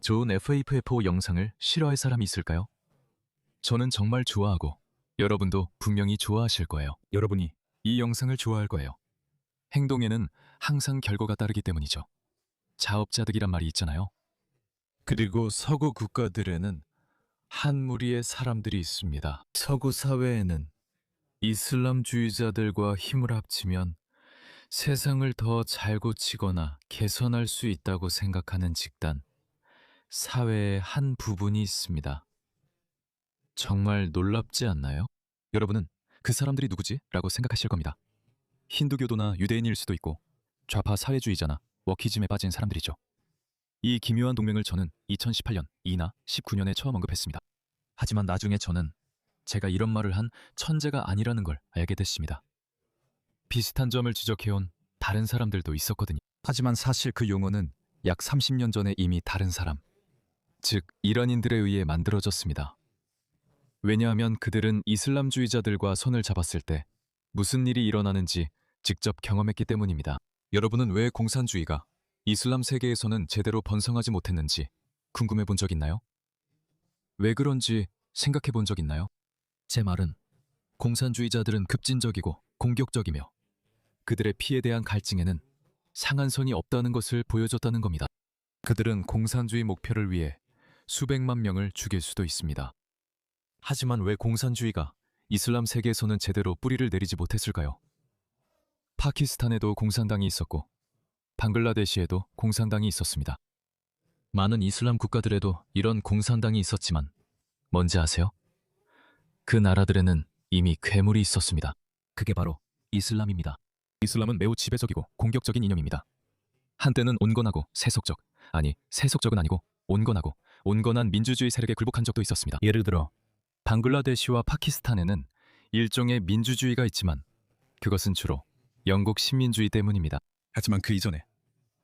좋은 FA4 영상을 싫어할 사람이 있을까요? 저는 정말 좋아하고 여러분도 분명히 좋아하실 거예요. 여러분이 이 영상을 좋아할 거예요. 행동에는 항상 결과가 따르기 때문이죠. 자업자득이란 말이 있잖아요. 그리고 서구 국가들에는 한 무리의 사람들이 있습니다. 서구 사회에는 이슬람주의자들과 힘을 합치면 세상을 더 잘 고치거나 개선할 수 있다고 생각하는 집단, 사회의 한 부분이 있습니다. 정말 놀랍지 않나요? 여러분은 그 사람들이 누구지? 라고 생각하실 겁니다. 힌두교도나 유대인일 수도 있고 좌파 사회주의자나 워키즘에 빠진 사람들이죠. 이 기묘한 동맹을 저는 2018년, 이나 19년에 처음 언급했습니다. 하지만 나중에 저는 제가 이런 말을 한 천재가 아니라는 걸 알게 됐습니다. 비슷한 점을 지적해온 다른 사람들도 있었거든요. 하지만 사실 그 용어는 약 30년 전에 이미 다른 사람, 즉 이란인들에 의해 만들어졌습니다. 왜냐하면 그들은 이슬람주의자들과 손을 잡았을 때 무슨 일이 일어나는지 직접 경험했기 때문입니다. 여러분은 왜 공산주의가 이슬람 세계에서는 제대로 번성하지 못했는지 궁금해 본 적 있나요? 왜 그런지 생각해 본 적 있나요? 제 말은 공산주의자들은 급진적이고 공격적이며 그들의 피에 대한 갈증에는 상한선이 없다는 것을 보여줬다는 겁니다. 그들은 공산주의 목표를 위해 수백만 명을 죽일 수도 있습니다. 하지만 왜 공산주의가 이슬람 세계에서는 제대로 뿌리를 내리지 못했을까요? 파키스탄에도 공산당이 있었고 방글라데시에도 공산당이 있었습니다. 많은 이슬람 국가들에도 이런 공산당이 있었지만 뭔지 아세요? 그 나라들에는 이미 괴물이 있었습니다. 그게 바로 이슬람입니다. 이슬람은 매우 지배적이고 공격적인 이념입니다. 한때는 온건하고 세속적, 아니 세속적은 아니고 온건하고 온건한 민주주의 세력에 굴복한 적도 있었습니다. 예를 들어 방글라데시와 파키스탄에는 일종의 민주주의가 있지만 그것은 주로 영국 식민주의 때문입니다. 하지만 그 이전에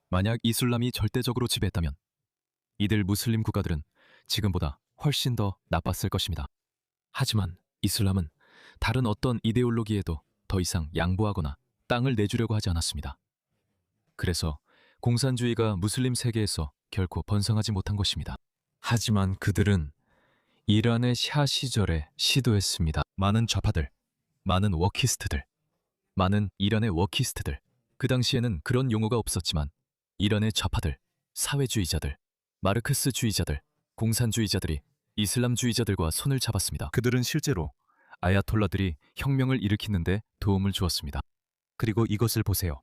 만약 이슬람이 절대적으로 지배했다면 이들 무슬림 국가들은 지금보다 훨씬 더 나빴을 것입니다. 하지만 이슬람은 다른 어떤 이데올로기에도 더 이상 양보하거나 땅을 내주려고 하지 않았습니다. 그래서 공산주의가 무슬림 세계에서 결코 번성하지 못한 것입니다. 하지만 그들은 이란의 샤 시절에 시도했습니다. 많은 좌파들, 많은 워키스트들, 많은 이란의 워키스트들, 그 당시에는 그런 용어가 없었지만 이란의 좌파들, 사회주의자들, 마르크스주의자들, 공산주의자들이 이슬람주의자들과 손을 잡았습니다. 그들은 실제로 아야톨라들이 혁명을 일으키는데 도움을 주었습니다. 그리고 이것을 보세요.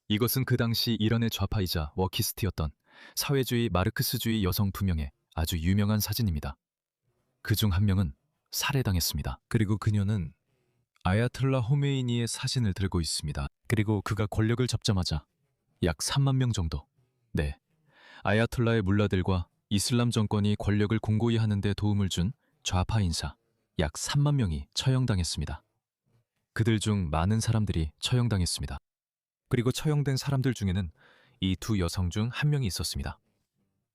이것은 그 당시 이란의 좌파이자 워키스트였던 사회주의 마르크스주의 여성 두 명의 아주 유명한 사진입니다. 그중 한 명은 살해당했습니다. 그리고 그녀는 아야톨라 호메이니의 사진을 들고 있습니다. 그리고 그가 권력을 잡자마자 약 3만 명 정도, 네, 아야톨라의 물라들과 이슬람 정권이 권력을 공고히 하는데 도움을 준 좌파 인사 약 3만 명이 처형당했습니다. 그들 중 많은 사람들이 처형당했습니다. 그리고 처형된 사람들 중에는 이 두 여성 중 한 명이 있었습니다.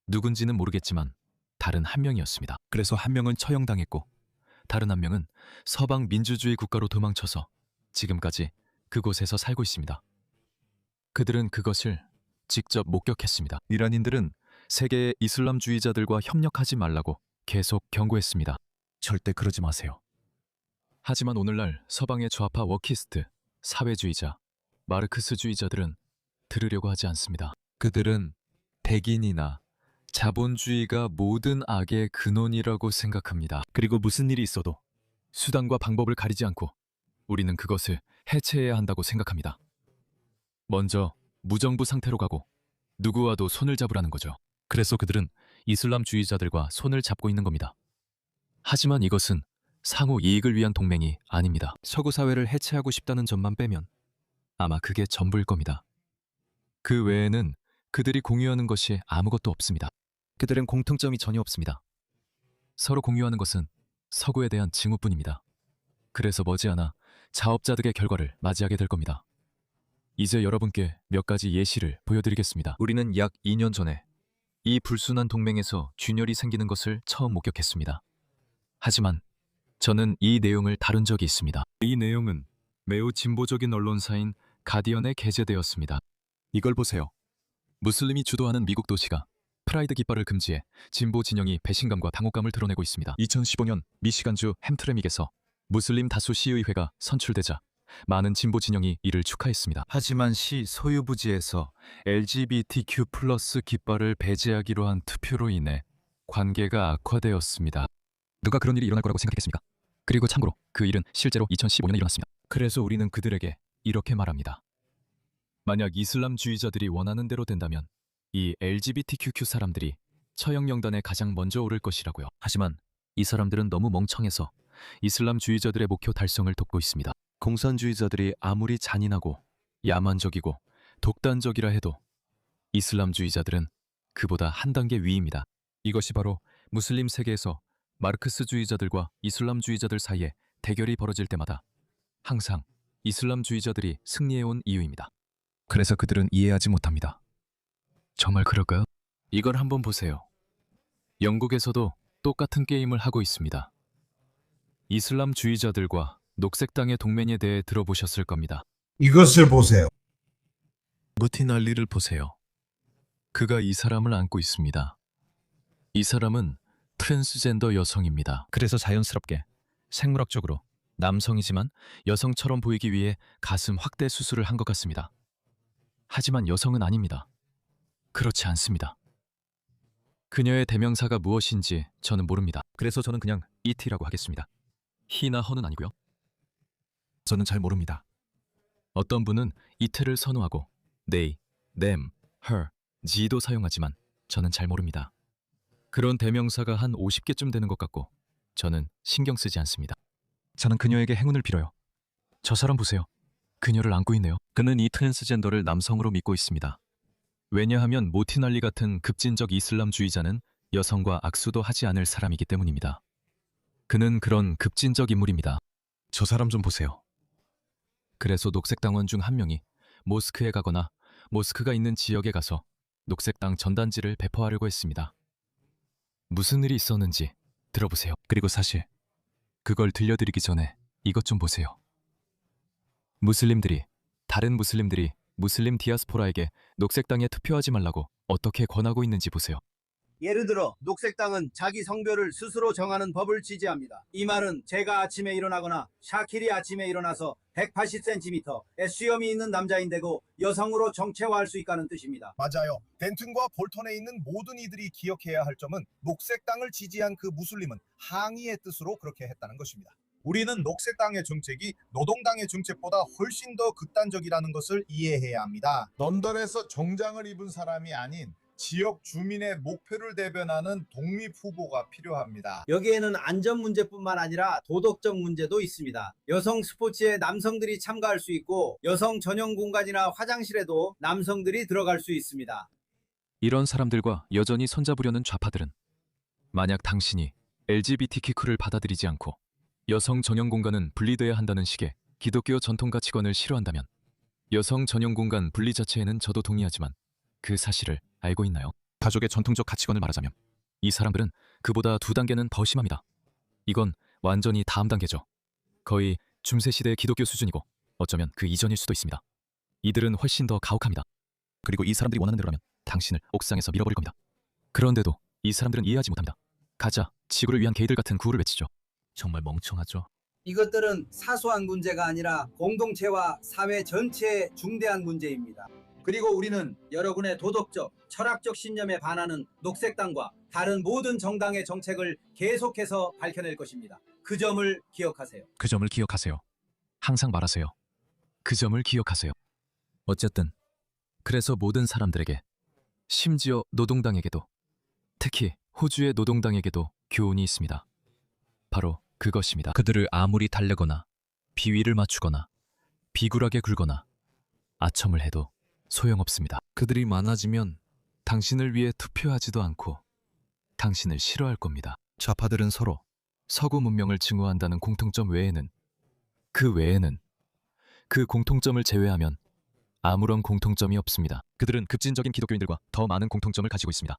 누군지는 모르겠지만 다른 한 명이었습니다. 그래서 한 명은 처형당했고 다른 한 명은 서방 민주주의 국가로 도망쳐서 지금까지 그곳에서 살고 있습니다. 그들은 그것을 직접 목격했습니다. 이란인들은 세계의 이슬람주의자들과 협력하지 말라고 계속 경고했습니다. 절대 그러지 마세요. 하지만 오늘날 서방의 좌파 워키스트, 사회주의자, 마르크스주의자들은 들으려고 하지 않습니다. 그들은 백인이나 자본주의가 모든 악의 근원이라고 생각합니다. 그리고 무슨 일이 있어도 수단과 방법을 가리지 않고 우리는 그것을 해체해야 한다고 생각합니다. 먼저 무정부 상태로 가고 누구와도 손을 잡으라는 거죠. 그래서 그들은 이슬람주의자들과 손을 잡고 있는 겁니다. 하지만 이것은 상호 이익을 위한 동맹이 아닙니다. 서구 사회를 해체하고 싶다는 점만 빼면 아마 그게 전부일 겁니다. 그 외에는 그들이 공유하는 것이 아무것도 없습니다. 그들은 공통점이 전혀 없습니다. 서로 공유하는 것은 서구에 대한 징후뿐입니다. 그래서 머지않아 자업자득의 결과를 맞이하게 될 겁니다. 이제 여러분께 몇 가지 예시를 보여드리겠습니다. 우리는 약 2년 전에 이 불순한 동맹에서 균열이 생기는 것을 처음 목격했습니다. 하지만 저는 이 내용을 다룬 적이 있습니다. 이 내용은 매우 진보적인 언론사인 가디언에 게재되었습니다. 이걸 보세요. 무슬림이 주도하는 미국 도시가 프라이드 깃발을 금지해 진보 진영이 배신감과 당혹감을 드러내고 있습니다. 2015년 미시간주 햄트레믹에서 무슬림 다수 시의회가 선출되자 많은 진보 진영이 이를 축하했습니다. 하지만 시 소유부지에서 LGBTQ+ 깃발을 배제하기로 한 투표로 인해 관계가 악화되었습니다. 누가 그런 일이 일어날 거라고 생각했습니까? 그리고 참고로 그 일은 실제로 2015년에 일어났습니다. 그래서 우리는 그들에게 이렇게 말합니다. 만약 이슬람주의자들이 원하는 대로 된다면 이 LGBTQ 사람들이 처형령단에 가장 먼저 오를 것이라고요. 하지만 이 사람들은 너무 멍청해서 이슬람주의자들의 목표 달성을 돕고 있습니다. 공산주의자들이 아무리 잔인하고 야만적이고 독단적이라 해도 이슬람주의자들은 그보다 한 단계 위입니다. 이것이 바로 무슬림 세계에서 마르크스주의자들과 이슬람주의자들 사이에 대결이 벌어질 때마다 항상 이슬람주의자들이 승리해온 이유입니다. 그래서 그들은 이해하지 못합니다. 정말 그럴까요? 이걸 한번 보세요. 영국에서도 똑같은 게임을 하고 있습니다. 이슬람주의자들과 녹색당의 동맹에 대해 들어보셨을 겁니다. 이것을 보세요. 무틴 알리를 보세요. 그가 이 사람을 안고 있습니다. 이 사람은 트랜스젠더 여성입니다. 그래서 자연스럽게 생물학적으로 남성이지만 여성처럼 보이기 위해 가슴 확대 수술을 한 것 같습니다. 하지만 여성은 아닙니다. 그렇지 않습니다. 그녀의 대명사가 무엇인지 저는 모릅니다. 그래서 저는 그냥 ET라고 하겠습니다. 히나 허는 아니고요. 저는 잘 모릅니다. 어떤 분은 이태를 선호하고 they, them, her, 지도 사용하지만 저는 잘 모릅니다. 그런 대명사가 한 50개쯤 되는 것 같고 저는 신경 쓰지 않습니다. 저는 그녀에게 행운을 빌어요. 저 사람 보세요. 그녀를 안고 있네요. 그는 이 트랜스젠더를 남성으로 믿고 있습니다. 왜냐하면 모티날리 같은 급진적 이슬람주의자는 여성과 악수도 하지 않을 사람이기 때문입니다. 그는 그런 급진적 인물입니다. 저 사람 좀 보세요. 그래서 녹색당원 중 한 명이 모스크에 가거나 모스크가 있는 지역에 가서 녹색당 전단지를 배포하려고 했습니다. 무슨 일이 있었는지 들어보세요. 그리고 사실 그걸 들려드리기 전에 이것 좀 보세요. 다른 무슬림들이 무슬림 디아스포라에게 녹색당에 투표하지 말라고 어떻게 권하고 있는지 보세요. 예를 들어 녹색당은 자기 성별을 스스로 정하는 법을 지지합니다. 이 말은 제가 아침에 일어나거나 샤킬이 아침에 일어나서 180cm의 수염이 있는 남자인 되고 여성으로 정체화할 수 있다는 뜻입니다. 맞아요. 덴튼과 볼턴에 있는 모든 이들이 기억해야 할 점은 녹색당을 지지한 그 무슬림은 항의의 뜻으로 그렇게 했다는 것입니다. 우리는 녹색당의 정책이 노동당의 정책보다 훨씬 더 극단적이라는 것을 이해해야 합니다. 런던에서 정장을 입은 사람이 아닌 지역 주민의 목표를 대변하는 독립 후보가 필요합니다. 여기에는 안전 문제뿐만 아니라 도덕적 문제도 있습니다. 여성 스포츠에 남성들이 참가할 수 있고 여성 전용 공간이나 화장실에도 남성들이 들어갈 수 있습니다. 이런 사람들과 여전히 손잡으려는 좌파들은 만약 당신이 LGBTQ를 받아들이지 않고 여성 전용 공간은 분리돼야 한다는 식의 기독교 전통 가치관을 싫어한다면 여성 전용 공간 분리 자체에는 저도 동의하지만 그 사실을 알고 있나요? 가족의 전통적 가치관을 말하자면 이 사람들은 그보다 2단계는 더 심합니다. 이건 완전히 다음 단계죠. 거의 중세시대의 기독교 수준이고 어쩌면 그 이전일 수도 있습니다. 이들은 훨씬 더 가혹합니다. 그리고 이 사람들이 원하는 대로라면 당신을 옥상에서 밀어버릴 겁니다. 그런데도 이 사람들은 이해하지 못합니다. 가자, 지구를 위한 게이들 같은 구호를 외치죠. 정말 멍청하죠. 이것들은 사소한 문제가 아니라 공동체와 사회 전체의 중대한 문제입니다. 그리고 우리는 여러분의 도덕적, 철학적 신념에 반하는 녹색당과 다른 모든 정당의 정책을 계속해서 밝혀낼 것입니다. 그 점을 기억하세요. 그 점을 기억하세요. 항상 말하세요. 그 점을 기억하세요. 어쨌든 그래서 모든 사람들에게, 심지어 노동당에게도, 특히 호주의 노동당에게도 교훈이 있습니다. 바로 그것입니다. 그들을 아무리 달래거나 비위를 맞추거나 비굴하게 굴거나 아첨을 해도 소용없습니다. 그들이 많아지면 당신을 위해 투표하지도 않고 당신을 싫어할 겁니다. 좌파들은 서로 서구 문명을 증오한다는 공통점 외에는, 그 공통점을 제외하면 아무런 공통점이 없습니다. 그들은 급진적인 기독교인들과 더 많은 공통점을 가지고 있습니다.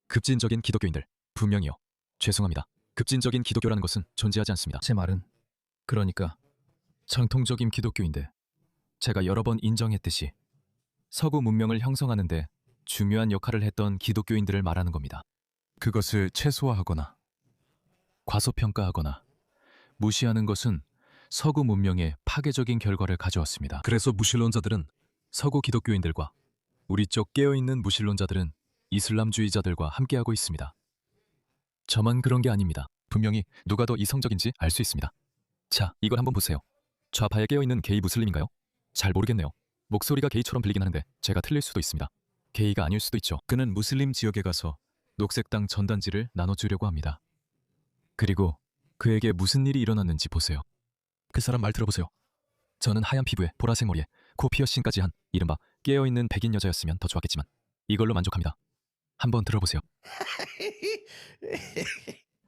급진적인 기독교인들, 분명히요. 죄송합니다. 급진적인 기독교라는 것은 존재하지 않습니다. 제 말은 그러니까 전통적인 기독교인들, 제가 여러 번 인정했듯이 서구 문명을 형성하는 데 중요한 역할을 했던 기독교인들을 말하는 겁니다. 그것을 최소화하거나 과소평가하거나 무시하는 것은 서구 문명의 파괴적인 결과를 가져왔습니다. 그래서 무신론자들은 서구 기독교인들과 우리 쪽 깨어있는 무신론자들은 이슬람주의자들과 함께하고 있습니다. 저만 그런 게 아닙니다. 분명히 누가 더 이성적인지 알 수 있습니다. 자, 이걸 한번 보세요. 좌파에 깨어있는 게이 무슬림인가요? 잘 모르겠네요. 목소리가 게이처럼 들리긴 하는데 제가 틀릴 수도 있습니다. 게이가 아닐 수도 있죠. 그는 무슬림 지역에 가서 녹색당 전단지를 나눠주려고 합니다. 그리고 그에게 무슨 일이 일어났는지 보세요. 그 사람 말 들어보세요. 저는 하얀 피부에 보라색 머리에 코 피어싱까지 한 이른바 깨어있는 백인 여자였으면 더 좋았겠지만 이걸로 만족합니다. 한번 들어보세요.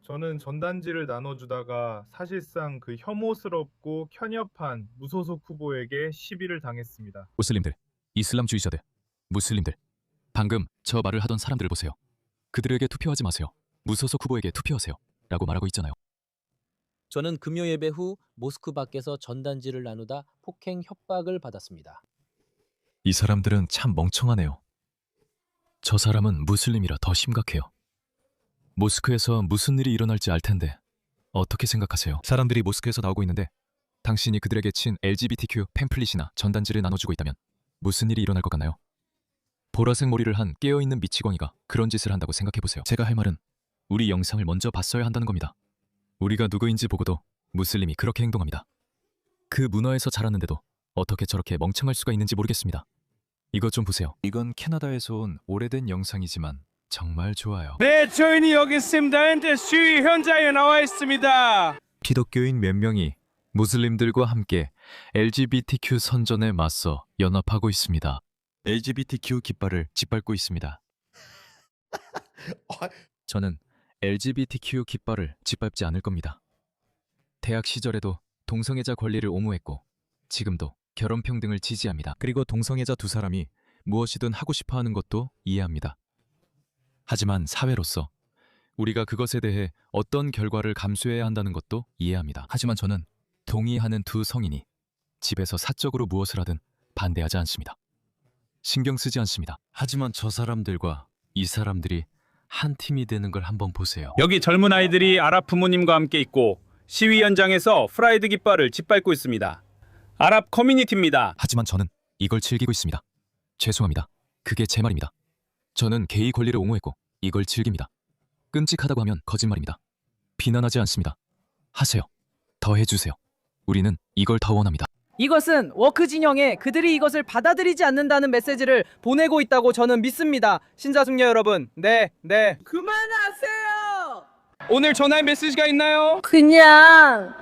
저는 전단지를 나눠주다가 사실상 그 혐오스럽고 편협한 무소속 후보에게 시비를 당했습니다. 무슬림들, 이슬람주의자들, 무슬림들. 방금 저 말을 하던 사람들을 보세요. 그들에게 투표하지 마세요. 무소속 후보에게 투표하세요. 라고 말하고 있잖아요. 저는 금요 예배 후 모스크 밖에서 전단지를 나누다 폭행 협박을 받았습니다. 이 사람들은 참 멍청하네요. 저 사람은 무슬림이라 더 심각해요. 모스크에서 무슨 일이 일어날지 알 텐데 어떻게 생각하세요? 사람들이 모스크에서 나오고 있는데 당신이 그들에게 친 LGBTQ 팸플릿이나 전단지를 나눠주고 있다면 무슨 일이 일어날 것 같나요? 보라색 머리를 한 깨어있는 미치광이가 그런 짓을 한다고 생각해보세요. 제가 할 말은 우리 영상을 먼저 봤어야 한다는 겁니다. 우리가 누구인지 보고도 무슬림이 그렇게 행동합니다. 그 문화에서 자랐는데도 어떻게 저렇게 멍청할 수가 있는지 모르겠습니다. 이것 좀 보세요. 이건 캐나다에서 온 오래된 영상이지만 정말 좋아요. 네, 저희는 여기 있습니다. 현재 시위 현장에 나와 있습니다. 기독교인 몇 명이 무슬림들과 함께 LGBTQ 선전에 맞서 연합하고 있습니다. LGBTQ 깃발을 짓밟고 있습니다. 저는 LGBTQ 깃발을 짓밟지 않을 겁니다. 대학 시절에도 동성애자 권리를 옹호했고 지금도 결혼평등을 지지합니다. 그리고 동성애자 두 사람이 무엇이든 하고 싶어 하는 것도 이해합니다. 하지만 사회로서 우리가 그것에 대해 어떤 결과를 감수해야 한다는 것도 이해합니다. 하지만 저는 동의하는 두 성인이 집에서 사적으로 무엇을 하든 반대하지 않습니다. 신경 쓰지 않습니다. 하지만 저 사람들과 이 사람들이 한 팀이 되는 걸 한번 보세요. 여기 젊은 아이들이 아랍 부모님과 함께 있고 시위 현장에서 프라이드 깃발을 짓밟고 있습니다. 아랍 커뮤니티입니다. 하지만 저는 이걸 즐기고 있습니다. 죄송합니다. 그게 제 말입니다. 저는 게이 권리를 옹호했고 이걸 즐깁니다. 끔찍하다고 하면 거짓말입니다. 비난하지 않습니다. 하세요. 더 해주세요. 우리는 이걸 더 원합니다. 이것은 워크 진영에 그들이 이것을 받아들이지 않는다는 메시지를 보내고 있다고 저는 믿습니다. 신자 숙녀 여러분, 네. 그만하세요. 오늘 전할 메시지가 있나요? 그냥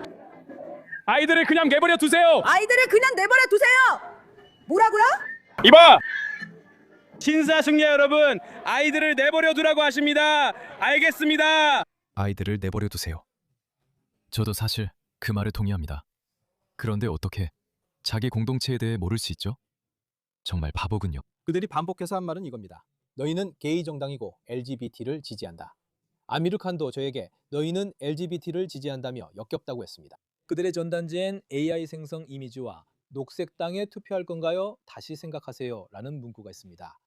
아이들을 그냥 내버려 두세요. 아이들을 그냥 내버려 두세요. 뭐라고요? 이봐! 신사 숙녀 여러분, 아이들을 내버려 두라고 하십니다. 알겠습니다. 아이들을 내버려 두세요. 저도 사실 그 말에 동의합니다. 그런데 어떻게 자기 공동체에 대해 모를 수 있죠? 정말 바보군요. 그들이 반복해서 한 말은 이겁니다. 너희는 게이 정당이고 LGBT를 지지한다. 아미르 칸도 저에게 너희는 LGBT를 지지한다며 역겹다고 했습니다. 그들의 전단지엔 AI 생성 이미지와 녹색당에 투표할 건가요? 다시 생각하세요. 라는 문구가 있습니다.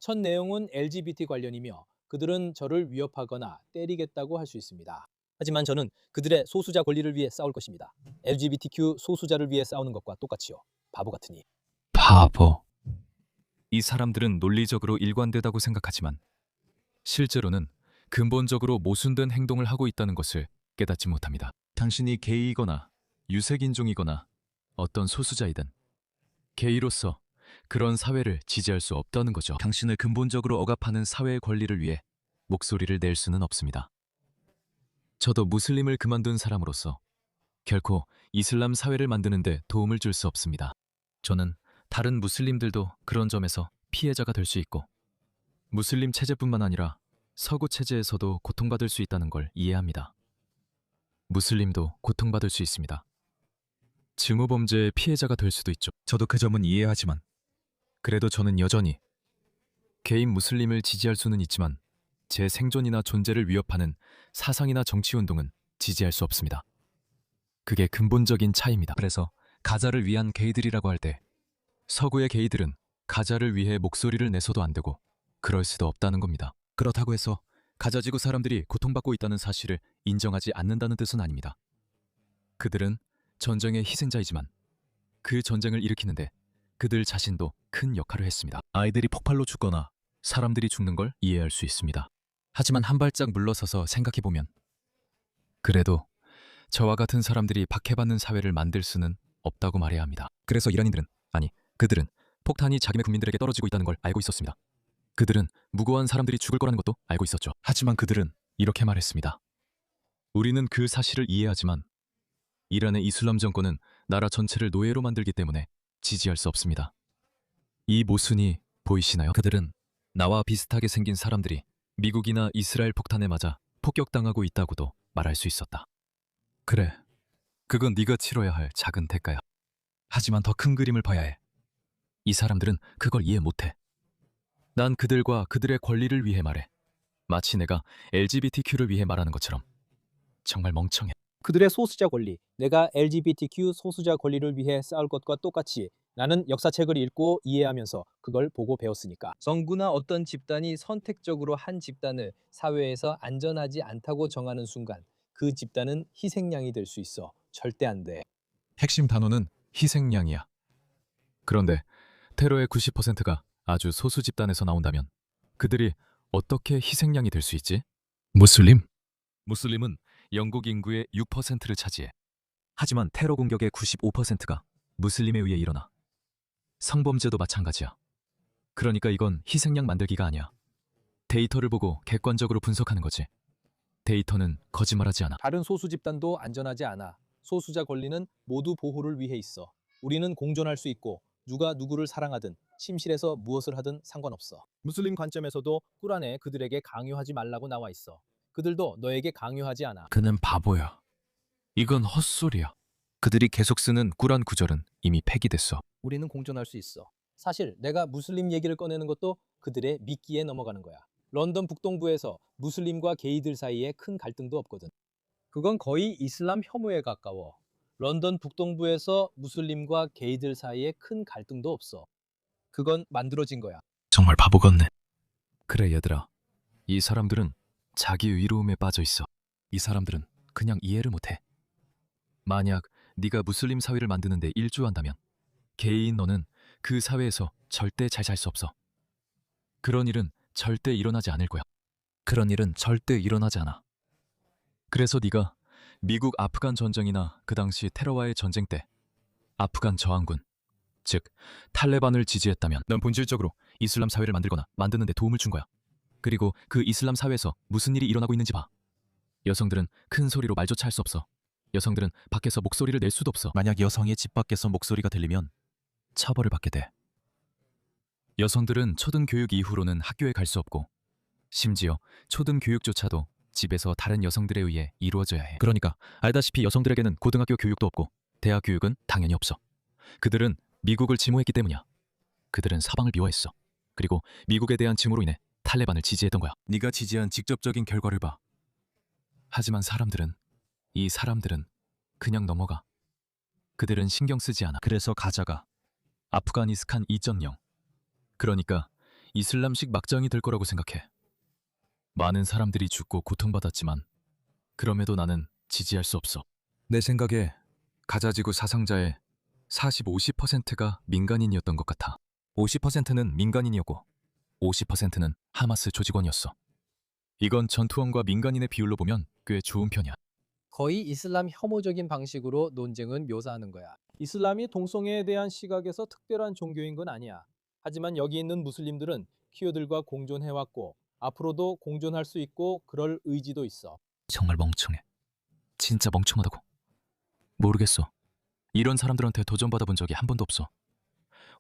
첫 내용은 LGBT 관련이며 그들은 저를 위협하거나 때리겠다고 할 수 있습니다. 하지만 저는 그들의 소수자 권리를 위해 싸울 것입니다. LGBTQ 소수자를 위해 싸우는 것과 똑같이요. 바보 같으니. 바보. 이 사람들은 논리적으로 일관되다고 생각하지만 실제로는 근본적으로 모순된 행동을 하고 있다는 것을 깨닫지 못합니다. 당신이 게이이거나 유색인종이거나 어떤 소수자이든 게이로서 그런 사회를 지지할 수 없다는 거죠. 당신을 근본적으로 억압하는 사회의 권리를 위해 목소리를 낼 수는 없습니다. 저도 무슬림을 그만둔 사람으로서 결코 이슬람 사회를 만드는 데 도움을 줄 수 없습니다. 저는 다른 무슬림들도 그런 점에서 피해자가 될 수 있고 무슬림 체제뿐만 아니라 서구 체제에서도 고통받을 수 있다는 걸 이해합니다. 무슬림도 고통받을 수 있습니다. 증오범죄의 피해자가 될 수도 있죠. 저도 그 점은 이해하지만 그래도 저는 여전히 개인 무슬림을 지지할 수는 있지만 제 생존이나 존재를 위협하는 사상이나 정치운동은 지지할 수 없습니다. 그게 근본적인 차이입니다. 그래서 가자를 위한 게이들이라고 할 때 서구의 게이들은 가자를 위해 목소리를 내서도 안 되고 그럴 수도 없다는 겁니다. 그렇다고 해서 가자지구 사람들이 고통받고 있다는 사실을 인정하지 않는다는 뜻은 아닙니다. 그들은 전쟁의 희생자이지만 그 전쟁을 일으키는데 그들 자신도 큰 역할을 했습니다. 아이들이 폭발로 죽거나 사람들이 죽는 걸 이해할 수 있습니다. 하지만 한 발짝 물러서서 생각해보면 그래도 저와 같은 사람들이 박해받는 사회를 만들 수는 없다고 말해야 합니다. 그래서 이란인들은, 아니 그들은 폭탄이 자기네 국민들에게 떨어지고 있다는 걸 알고 있었습니다. 그들은 무고한 사람들이 죽을 거라는 것도 알고 있었죠. 하지만 그들은 이렇게 말했습니다. 우리는 그 사실을 이해하지만 이란의 이슬람 정권은 나라 전체를 노예로 만들기 때문에 지지할 수 없습니다. 이 모순이 보이시나요? 그들은 나와 비슷하게 생긴 사람들이 미국이나 이스라엘 폭탄에 맞아 폭격당하고 있다고도 말할 수 있었다. 그래, 그건 네가 치러야 할 작은 대가야. 하지만 더 큰 그림을 봐야 해. 이 사람들은 그걸 이해 못해. 난 그들과 그들의 권리를 위해 말해. 마치 내가 LGBTQ를 위해 말하는 것처럼. 정말 멍청해. 그들의 소수자 권리, 내가 LGBTQ 소수자 권리를 위해 싸울 것과 똑같이 나는 역사책을 읽고 이해하면서 그걸 보고 배웠으니까. 정부나 어떤 집단이 선택적으로 한 집단을 사회에서 안전하지 않다고 정하는 순간 그 집단은 희생양이 될 수 있어. 절대 안 돼. 핵심 단어는 희생양이야. 그런데 테러의 90%가 아주 소수 집단에서 나온다면 그들이 어떻게 희생양이 될 수 있지? 무슬림? 무슬림은 영국 인구의 6%를 차지해. 하지만 테러 공격의 95%가 무슬림에 의해 일어나. 성범죄도 마찬가지야. 그러니까 이건 희생양 만들기가 아니야. 데이터를 보고 객관적으로 분석하는 거지. 데이터는 거짓말하지 않아. 다른 소수 집단도 안전하지 않아. 소수자 권리는 모두 보호를 위해 있어. 우리는 공존할 수 있고 누가 누구를 사랑하든 침실에서 무엇을 하든 상관없어. 무슬림 관점에서도 꾸란에 그들에게 강요하지 말라고 나와 있어. 그들도 너에게 강요하지 않아. 그는 바보야. 이건 헛소리야. 그들이 계속 쓰는 꾸란 구절은 이미 폐기됐어. 우리는 공존할 수 있어. 사실 내가 무슬림 얘기를 꺼내는 것도 그들의 미끼에 넘어가는 거야. 런던 북동부에서 무슬림과 게이들 사이에 큰 갈등도 없거든. 그건 거의 이슬람 혐오에 가까워. 런던 북동부에서 무슬림과 게이들 사이에 큰 갈등도 없어. 그건 만들어진 거야. 정말 바보 같네. 그래 얘들아. 이 사람들은 자기 의로움에 빠져 있어. 이 사람들은 그냥 이해를 못해. 만약 네가 무슬림 사회를 만드는데 일조한다면 게이인 너는 그 사회에서 절대 잘 살 수 없어. 그런 일은 절대 일어나지 않을 거야. 그런 일은 절대 일어나지 않아. 그래서 네가 미국 아프간 전쟁이나 그 당시 테러와의 전쟁 때 아프간 저항군, 즉 탈레반을 지지했다면 넌 본질적으로 이슬람 사회를 만들거나 만드는 데 도움을 준 거야. 그리고 그 이슬람 사회에서 무슨 일이 일어나고 있는지 봐. 여성들은 큰 소리로 말조차 할 수 없어. 여성들은 밖에서 목소리를 낼 수도 없어. 만약 여성이 집 밖에서 목소리가 들리면 처벌을 받게 돼. 여성들은 초등교육 이후로는 학교에 갈 수 없고 심지어 초등교육조차도 집에서 다른 여성들에 의해 이루어져야 해. 그러니까 알다시피 여성들에게는 고등학교 교육도 없고 대학 교육은 당연히 없어. 그들은 미국을 증오했기 때문이야. 그들은 사방을 미워했어. 그리고 미국에 대한 증오로 인해 탈레반을 지지했던 거야. 네가 지지한 직접적인 결과를 봐. 하지만 이 사람들은 그냥 넘어가. 그들은 신경 쓰지 않아. 그래서 가자가 아프가니스탄 2.0. 그러니까 이슬람식 막장이 될 거라고 생각해. 많은 사람들이 죽고 고통받았지만 그럼에도 나는 지지할 수 없어. 내 생각에 가자지구 사상자의 40-50%가 민간인이었던 것 같아. 50%는 민간인이었고 50%는 하마스 조직원이었어. 이건 전투원과 민간인의 비율로 보면 꽤 좋은 편이야. 거의 이슬람 혐오적인 방식으로 논쟁은 묘사하는 거야. 이슬람이 동성애에 대한 시각에서 특별한 종교인 건 아니야. 하지만 여기 있는 무슬림들은 퀴어들과 공존해왔고 앞으로도 공존할 수 있고 그럴 의지도 있어. 정말 멍청해. 진짜 멍청하다고. 모르겠어. 이런 사람들한테 도전받아본 적이 한 번도 없어.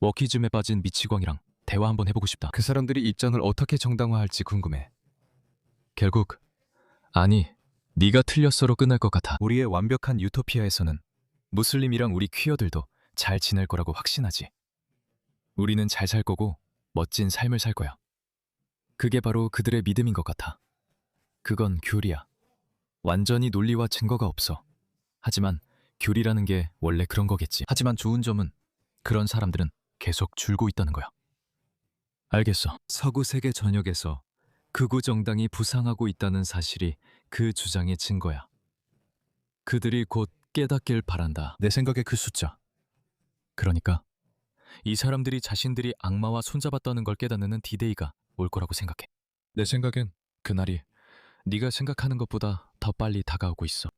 워키즘에 빠진 미치광이랑 대화 한번 해보고 싶다. 그 사람들이 입장을 어떻게 정당화할지 궁금해. 결국 아니, 네가 틀렸어로 끝날 것 같아. 우리의 완벽한 유토피아에서는 무슬림이랑 우리 퀴어들도 잘 지낼 거라고 확신하지. 우리는 잘 살 거고 멋진 삶을 살 거야. 그게 바로 그들의 믿음인 것 같아. 그건 교리야. 완전히 논리와 증거가 없어. 하지만 교리라는 게 원래 그런 거겠지. 하지만 좋은 점은 그런 사람들은 계속 줄고 있다는 거야. 알겠어. 서구 세계 전역에서 극우 정당이 부상하고 있다는 사실이 그 주장의 증거야. 그들이 곧 깨닫길 바란다. 내 생각에 그 숫자. 그러니까 이 사람들이 자신들이 악마와 손잡았다는 걸 깨닫는 디데이가 올 거라고 생각해. 내 생각엔 그날이 네가 생각하는 것보다 더 빨리 다가오고 있어.